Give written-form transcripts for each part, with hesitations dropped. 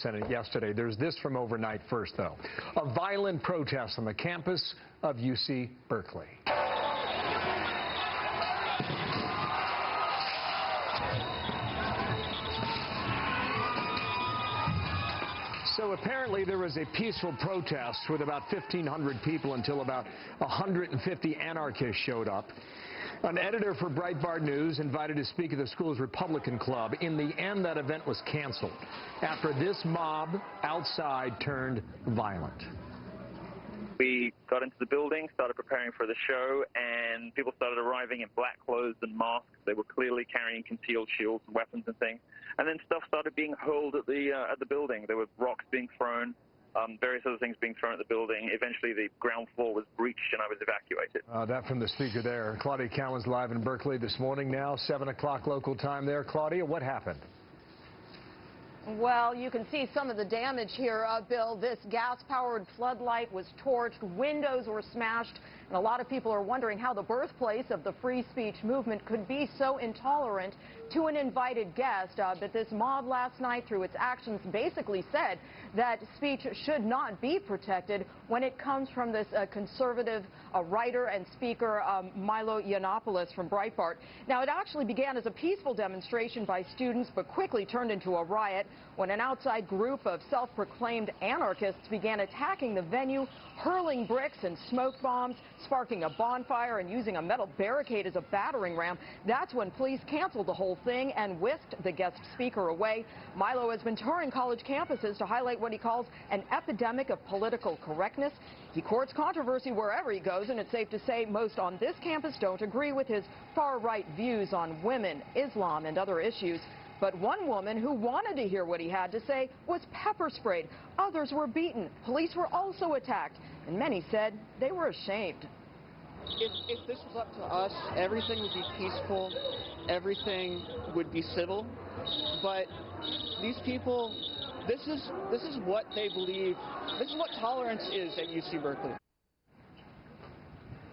Senate yesterday. There's this from overnight first, though. A violent protest on the campus of UC Berkeley. So apparently there was a peaceful protest with about 1,500 people until about 150 anarchists showed up. An editor for Breitbart News invited to speak at the school's Republican Club. In the end, that event was canceled after this mob outside turned violent. We got into the building, started preparing for the show, and people started arriving in black clothes and masks. They were clearly carrying concealed shields and weapons and things. And then stuff started being hurled at the building. There were rocks being thrown, various other things being thrown at the building. Eventually, the ground floor was breached, and I was evacuated. That from the speaker there. Claudia Cowan's live in Berkeley this morning now, 7 o'clock local time there. Claudia, what happened? Well, you can see some of the damage here, Bill. This gas-powered floodlight was torched, windows were smashed, and a lot of people are wondering how the birthplace of the free speech movement could be so intolerant to an invited guest. But this mob last night, through its actions, basically said that speech should not be protected when it comes from this conservative writer and speaker, Milo Yiannopoulos from Breitbart. Now, it actually began as a peaceful demonstration by students, but quickly turned into a riot when an outside group of self-proclaimed anarchists began attacking the venue, hurling bricks and smoke bombs, sparking a bonfire and using a metal barricade as a battering ram. That's when police canceled the whole thing and whisked the guest speaker away. Milo has been touring college campuses to highlight what he calls an epidemic of political correctness. He courts controversy wherever he goes, and it's safe to say most on this campus don't agree with his far-right views on women, Islam, and other issues. But one woman who wanted to hear what he had to say was pepper sprayed. Others were beaten. Police were also attacked, and many said they were ashamed. If this was up to us, everything would be peaceful, everything would be civil. But these people, this is what they believe. This is what tolerance is at UC Berkeley.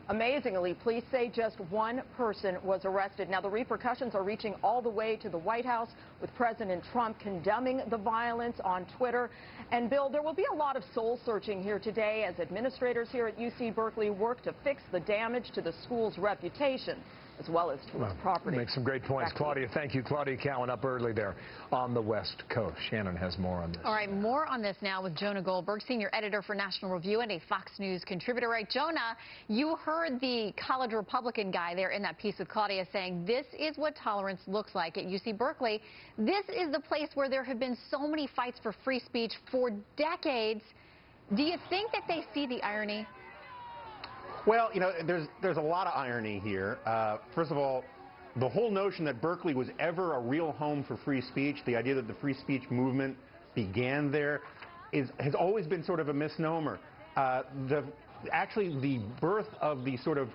Amazingly, police say just one person was arrested. Now, the repercussions are reaching all the way to the White House, with President Trump condemning the violence on Twitter. And, Bill, there will be a lot of soul-searching here today as administrators here at UC Berkeley work to fix the damage to the school's reputation, as well as to its property. Make some great points. Claudia, thank you. Claudia Cowan up early there on the West Coast. Shannon has more on this. All right, more on this now with Jonah Goldberg, senior editor for National Review and a Fox News contributor. Right, Jonah, you heard the college Republican guy there in that piece with Claudia saying this is what tolerance looks like at UC Berkeley. This is the place where there have been so many fights for free speech for decades. Do you think that they see the irony? Well, you know, there's a lot of irony here. First of all, the whole notion that Berkeley was ever a real home for free speech, the idea that the free speech movement began there, has always been sort of a misnomer. Actually, the birth of the sort of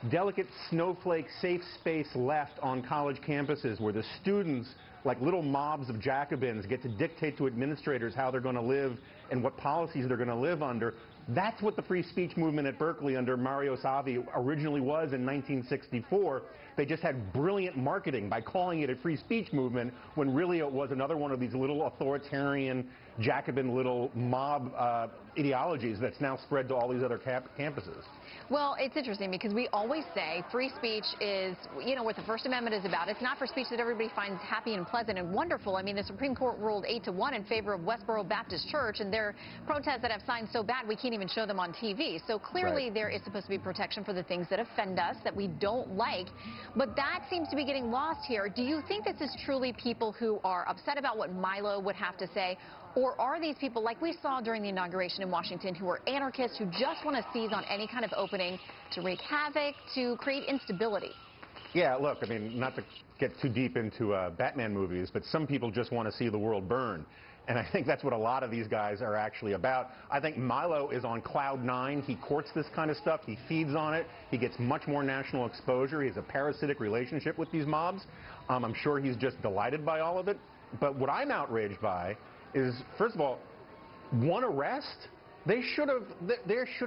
delicate snowflake safe space left on college campuses where the students, like little mobs of Jacobins, get to dictate to administrators how they're going to live and what policies they're going to live under. That's what the free speech movement at Berkeley under Mario Savi originally was in 1964. They just had brilliant marketing by calling it a free speech movement when really it was another one of these little authoritarian, Jacobin little mob ideologies that's now spread to all these other campuses. Well, it's interesting because we always say free speech is, you know, what the First Amendment is about. It's not for speech that everybody finds happy and pleasant and wonderful. I mean, the Supreme Court ruled 8-1 in favor of Westboro Baptist Church, and their protests that have signs so bad we can't even show them on TV. So clearly there is supposed to be protection for the things that offend us, that we don't like. But that seems to be getting lost here. Do you think this is truly people who are upset about what Milo would have to say? Or are these people, like we saw during the inauguration in Washington, who are anarchists who just want to seize on any kind of opening to wreak havoc, to create instability? Yeah, look, I mean, not to get too deep into Batman movies, but some people just want to see the world burn. And I think that's what a lot of these guys are actually about. I think Milo is on cloud 9. He courts this kind of stuff. He feeds on it. He gets much more national exposure. He has a parasitic relationship with these mobs. I'm sure he's just delighted by all of it. But what I'm outraged by is, first of all, one arrest. There should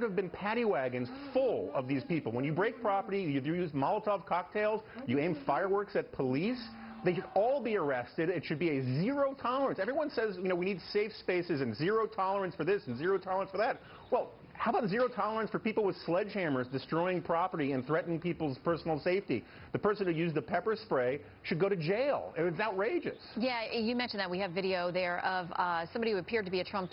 have been paddy wagons full of these people. When you break property, you use Molotov cocktails, you aim fireworks at police. They should all be arrested. It should be a zero tolerance. Everyone says, you know, we need safe spaces and zero tolerance for this and zero tolerance for that. Well, how about zero tolerance for people with sledgehammers destroying property and threatening people's personal safety? The person who used the pepper spray should go to jail. It's outrageous. Yeah, you mentioned that. We have video there of somebody who appeared to be a Trump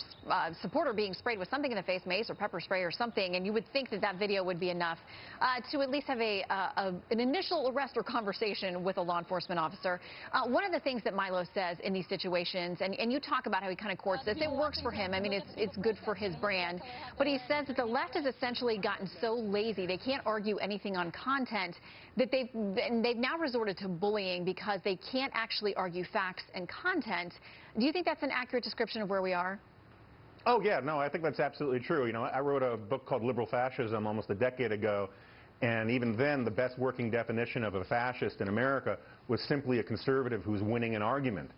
supporter being sprayed with something in the face, mace or pepper spray or something, and you would think that that video would be enough to at least have an initial arrest or conversation with a law enforcement officer. One of the things that Milo says in these situations, and you talk about how he kind of courts this, it works for him. I mean, it's good for his brand, but he says that the left has essentially gotten so lazy they can't argue anything on content that they've now resorted to bullying because they can't actually argue facts and content. Do you think that's an accurate description of where we are? Oh, yeah, no, I think that's absolutely true. You know, I wrote a book called Liberal Fascism almost a decade ago, and even then the best working definition of a fascist in America was simply a conservative who's winning an argument.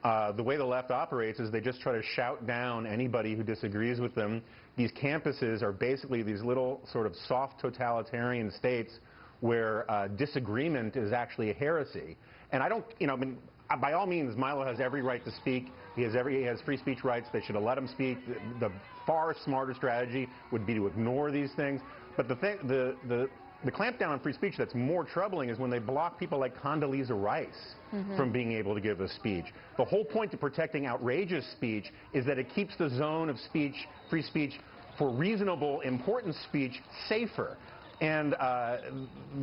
The way the left operates is they just try to shout down anybody who disagrees with them. These campuses are basically these little sort of soft totalitarian states where disagreement is actually a heresy. And I don't, you know, I mean, by all means, Milo has every right to speak. He has free speech rights. They should have let him speak. The far smarter strategy would be to ignore these things. But the clampdown on free speech that's more troubling is when they block people like Condoleezza Rice from being able to give a speech. The whole point of protecting outrageous speech is that it keeps the zone of speech, free speech, for reasonable, important speech safer. And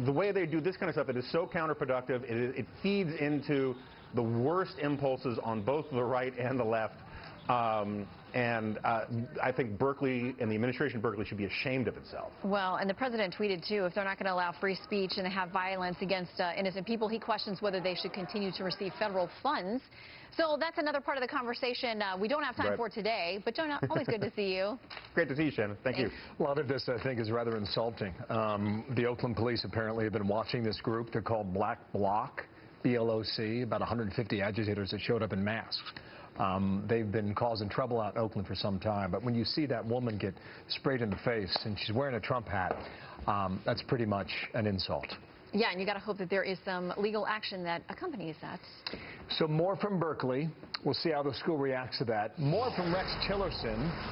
the way they do this kind of stuff, it is so counterproductive. It feeds into the worst impulses on both the right and the left. I think Berkeley and the administration of Berkeley should be ashamed of itself. Well, and the president tweeted, too, if they're not going to allow free speech and have violence against innocent people, he questions whether they should continue to receive federal funds. So that's another part of the conversation we don't have time for today. But, Jonah, always good to see you. Great to see you, Shannon. Thank you. A lot of this, I think, is rather insulting. The Oakland police apparently have been watching this group. They're called Black Bloc, B-L-O-C, about 150 agitators that showed up in masks. They've been causing trouble out in Oakland for some time, but when you see that woman get sprayed in the face and she's wearing a Trump hat, that's pretty much an insult. Yeah, and you got to hope that there is some legal action that accompanies that. So more from Berkeley. We'll see how the school reacts to that. More from Rex Tillerson.